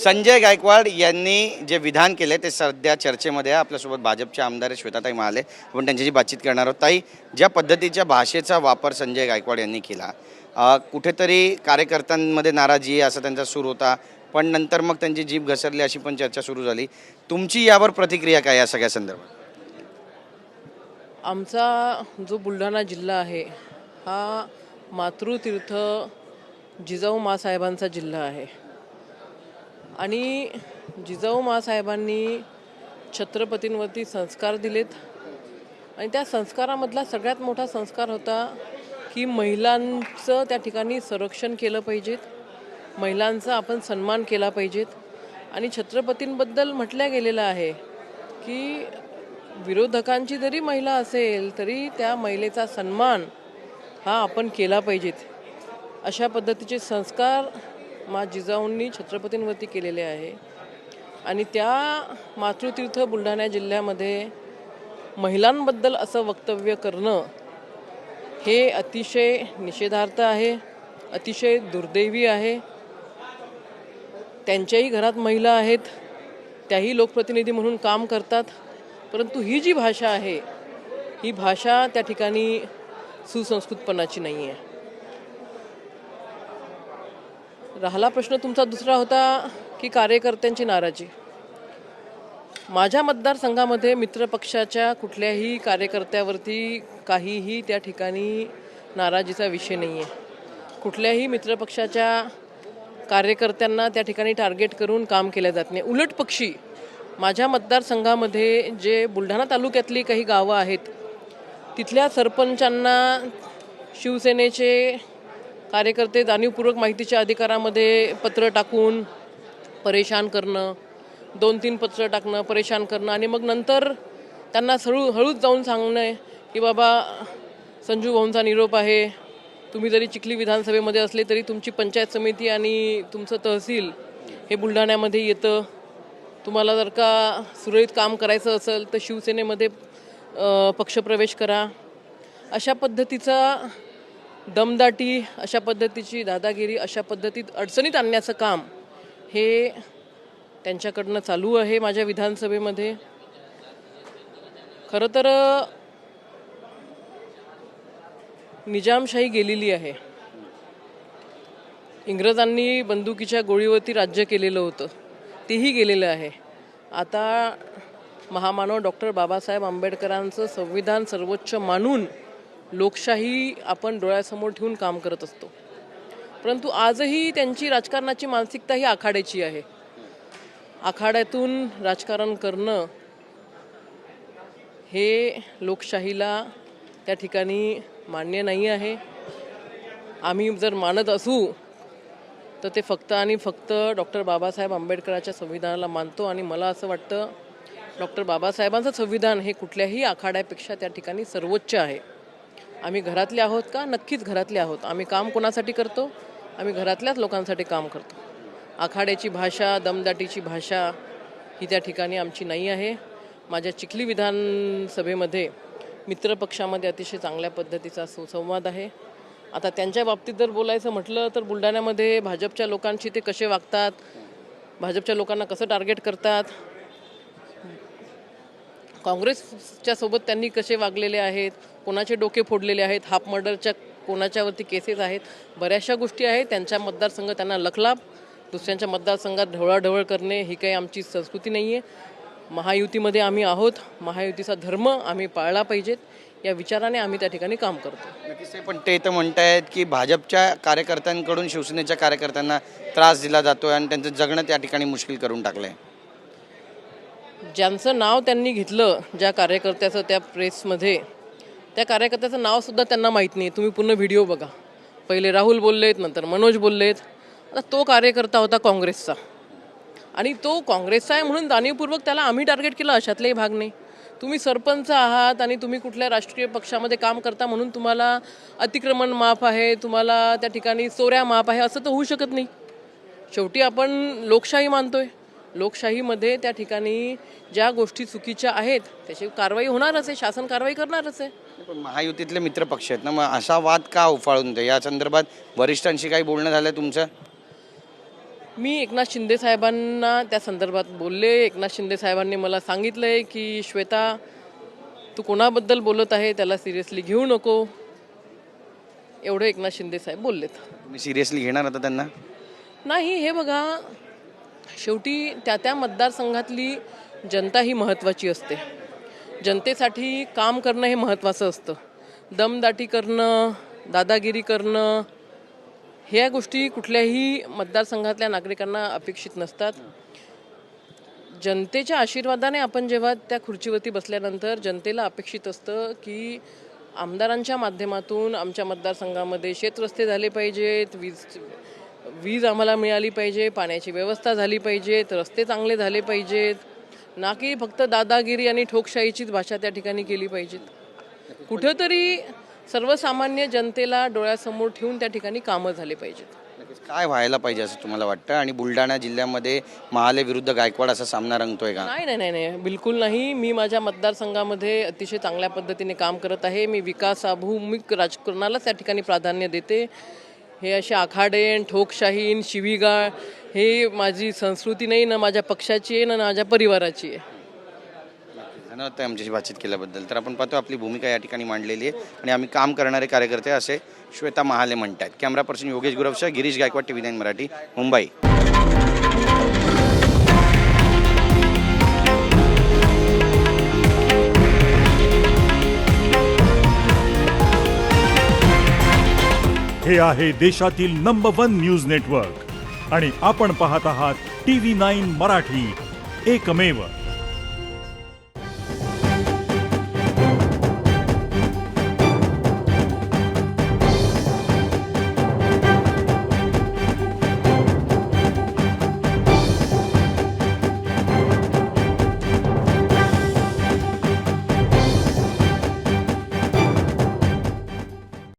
संजय गायकवाड यांनी जे विधान केले ते सध्या चर्चेमध्ये आहे. आपल्यासोबत भाजपचे आमदार श्वेताताई महाले, आपण त्यांच्याशी बातचीत करणार आहोत. ताई, ज्या पद्धतीच्या भाषेचा वापर संजय गायकवाड यांनी केला, कुठेतरी कार्यकर्त्यांमध्ये नाराजी आहे असं त्यांचा सूर होता, पण नंतर मग त्यांची जीभ घसरली अशी पण चर्चा सुरू झाली. तुमची यावर प्रतिक्रिया काय या सगळ्या संदर्भात? आमचा जो बुलढाणा जिल्हा आहे हा मातृतीर्थ जिजाऊ माँसाहेबांचा जिल्हा आहे आणि जिजाऊ माँसाहेबांनी छत्रपतींवरती संस्कार दिलेत आणि त्या संस्कारामधला सगळ्यात मोठा संस्कार होता की महिलांचं त्या ठिकाणी संरक्षण केलं पाहिजेत, महिलांचा आपण सन्मान केला पाहिजेत. आणि छत्रपतींबद्दल म्हटलं गेलेलं आहे की विरोधकांची जरी महिला असेल तरी त्या महिलेचा सन्मान हा आपण केला पाहिजेत. अशा पद्धतीचे संस्कार मा जिजाऊंनी छत्रपतींवरती केलेले आहे आणि त्या मातृतीर्थ बुलढाणा जिल्ह्यामध्ये महिलांबद्दल असं वक्तव्य करणं हे अतिशय निषेधार्थ आहे, अतिशय दुर्दैवी आहे. त्यांच्याही घरात महिला आहेत, त्याही लोकप्रतिनिधी म्हणून काम करतात, परंतु ही जी भाषा आहे ही भाषा त्या ठिकाणी सुसंस्कृतपणाची नाही आहे. राहिला प्रश्न तुमचा दुसरा होता की कार्यकर्त्यांची नाराजी. माझ्या मतदारसंघामध्ये मित्रपक्षाच्या कुठल्याही कार्यकर्त्यावरती काहीही त्या ठिकाणी नाराजीचा विषय नाही आहे. कुठल्याही मित्रपक्षाच्या कार्यकर्त्यांना त्या ठिकाणी टार्गेट करून काम केलं जात नाही. उलट पक्षी माझ्या मतदारसंघामध्ये जे बुलढाणा तालुक्यातली काही गावं आहेत तिथल्या सरपंचांना शिवसेनेचे कार्यकर्ते जाणीवपूर्वक माहितीच्या अधिकारामध्ये पत्र टाकून परेशान करणं, 2-3 पत्र टाकणं, परेशान करणं आणि मग नंतर त्यांना हळूच जाऊन सांगणं की बाबा संजू भाऊंचा निरोप आहे, तुम्ही जरी चिखली विधानसभेमध्ये असले तरी तुमची पंचायत समिती आणि तुमचं तहसील हे बुलढाण्यामध्ये येतं, तुम्हाला जर का सुरळीत काम करायचं असेल तर शिवसेनेमध्ये पक्षप्रवेश करा. अशा पद्धतीचा दमदाटी, अशा पद्धतीची दादागिरी, अशा पद्धतीत अडचणीत आणण्याचं काम हे त्यांच्याकडनं चालू आहे माझ्या विधानसभेमध्ये. खरं तर निजामशाही गेलेली आहे. इंग्रजांनी बंदुकीच्या गोळीवरती राज्य केलेलं होतं, तेही गेलेलं आहे. आता महामानव डॉक्टर बाबासाहेब आंबेडकरांचं संविधान सर्वोच्च मानून लोकशाही आपण डोळ्यासमोर ठेवून काम करत असतो, परंतु आजही त्यांची राजकारणाची मानसिकता ही आखाड्याची आहे. आखाड्यातून राजकारण करणं हे लोकशाहीला त्या ठिकाणी मान्य नाही आहे. आम्ही जर मानत असू तर ते फक्त आणि फक्त डॉक्टर बाबासाहेब आंबेडकरांच्या संविधानाला मानतो आणि मला असं वाटतं डॉक्टर बाबासाहेबांचं संविधान हे कुठल्याही आखाड्यापेक्षा त्या ठिकाणी सर्वोच्च आहे. आम्ही घरातले आहोत का? नक्कीच घरातले आहोत. आम्ही काम कोणासाठी करतो? आम्ही घरातल्याच लोकांसाठी काम करतो. आखाड्याची भाषा, दमदाटीची भाषा ही त्या ठिकाणी आमची नाही आहे. माझ्या चिखली विधानसभेमध्ये मित्रपक्षामध्ये अतिशय चांगल्या पद्धतीचा सुसंवाद आहे. आता त्यांच्या बाबतीत जर बोलायचं म्हटलं तर बुलढाण्यामध्ये भाजपच्या लोकांशी ते कसे वागतात, भाजपच्या लोकांना कसं टार्गेट करतात, काँग्रेसच्या सोबत त्यांनी कसे वागलेले आहेत, कोणाचे डोके फोडलेले आहेत, हाफ मर्डरच्या कोणाच्यावरती केसेस आहेत, बऱ्याचशा गोष्टी आहेत. त्यांच्या मतदारसंघ त्यांना लखलाभ, दुसऱ्यांच्या मतदारसंघात ढवळाढवळ करणे ही काही आमची संस्कृती नाही आहे. महायुतीमध्ये आम्ही आहोत, महायुतीचा धर्म आम्ही पाळला पाहिजेत या विचाराने आम्ही त्या ठिकाणी काम करतो. नक्कीच. पण ते तर म्हणतायत की भाजपच्या कार्यकर्त्यांकडून शिवसेनेच्या कार्यकर्त्यांना त्रास दिला जातोय आणि त्यांचं जगणं त्या ठिकाणी मुश्किल करून टाकलंय. ज्यांचं नाव त्यांनी घेतलं ज्या कार्यकर्त्याचं त्या प्रेसमध्ये, त्या कार्यकर्त्याचं नावसुद्धा त्यांना माहीत नाही. तुम्ही पूर्ण व्हिडिओ बघा. पहिले राहुल बोललेत, नंतर मनोज बोललेत. आता तो कार्यकर्ता होता काँग्रेसचा आणि तो काँग्रेसचा आहे म्हणून जाणीवपूर्वक त्याला आम्ही टार्गेट केलं अशातलाही भाग नाही. तुम्ही सरपंच आहात आणि तुम्ही कुठल्या राष्ट्रीय पक्षामध्ये काम करता म्हणून तुम्हाला अतिक्रमण माफ आहे, तुम्हाला त्या ठिकाणी चोऱ्या माफ आहे असं तर होऊ शकत नाही. शेवटी आपण लोकशाही मानतोय. लोकशाहीमध्ये त्या ठिकाणी ज्या गोष्टी चुकीच्या आहेत त्याची कारवाई होणारच आहे, शासन कारवाई करणारच आहे. पण महायुतीतले मित्र पक्ष आहेत ना, मग असा वाद का उफाळून दे? या संदर्भात वरिष्ठांशी काही बोलणं झालं तुमचं? मी एकनाथ शिंदे साहेबांना त्या संदर्भात बोलले. एकनाथ शिंदे साहेबांनी मला सांगितलं आहे की श्वेता, तू कोणाबद्दल बोलत आहे त्याला सिरियसली घेऊ नको, एवढं एकनाथ शिंदे साहेब बोललेत. तुम्ही सिरियसली घेणार आता त्यांना? नाही, हे बघा, शेवटी त्या त्या मतदारसंघातली जनता ही महत्त्वाची असते. जनतेसाठी काम करणं हे महत्त्वाचं असतं. दमदाटी करणं, दादागिरी करणं, ह्या गोष्टी कुठल्याही मतदारसंघातल्या नागरिकांना अपेक्षित नसतात. जनतेच्या आशीर्वादाने आपण जेव्हा त्या खुर्चीवरती बसल्यानंतर जनतेला अपेक्षित असतं की आमदारांच्या माध्यमातून आमच्या मतदारसंघामध्ये शेतरस्ते झाले पाहिजेत, वीज आम्हाला मिळाली पाहिजे, पाण्याची व्यवस्था झाली पाहिजेत, रस्ते चांगले झाले पाहिजेत, ना की फक्त दादागिरी आणि ठोकशाहीचीच भाषा त्या ठिकाणी केली पाहिजेत. कुठंतरी सर्वसामान्य जनतेला डोळ्यासमोर ठेवून त्या ठिकाणी कामं झाले पाहिजेत. काय व्हायला पाहिजे असं तुम्हाला वाटतं? आणि बुलढाणा जिल्ह्यामध्ये महाले विरुद्ध गायकवाड असा सामना रंगतोय का? नाही नाही नाही नाही, बिलकुल नाही. मी माझ्या मतदारसंघामध्ये अतिशय चांगल्या पद्धतीने काम करत आहे. मी विकासाभिमुख राजकारणालाच त्या ठिकाणी प्राधान्य देते. हे असे आखाडे, ठोकशाही, शिवीगाळ हे माझी संस्कृती नाही, ना माझ्या पक्षाची आहे, ना माझ्या परिवाराची आहे. धन्यवाद आमच्याशी बातचीत केल्याबद्दल. तर आपण पाहतो आपली भूमिका या ठिकाणी मांडलेली आहे आणि आम्ही काम करणारे कार्यकर्ते असे श्वेता महाले म्हणतात. Camera person Yogesh Guravsha, Girish Gaikwad, TV9 Marathi, Mumbai. हे आहे देशातील नंबर 1 न्यूज नेटवर्क आणि आपण पाहत आहात TV9 मराठी, एकमेव.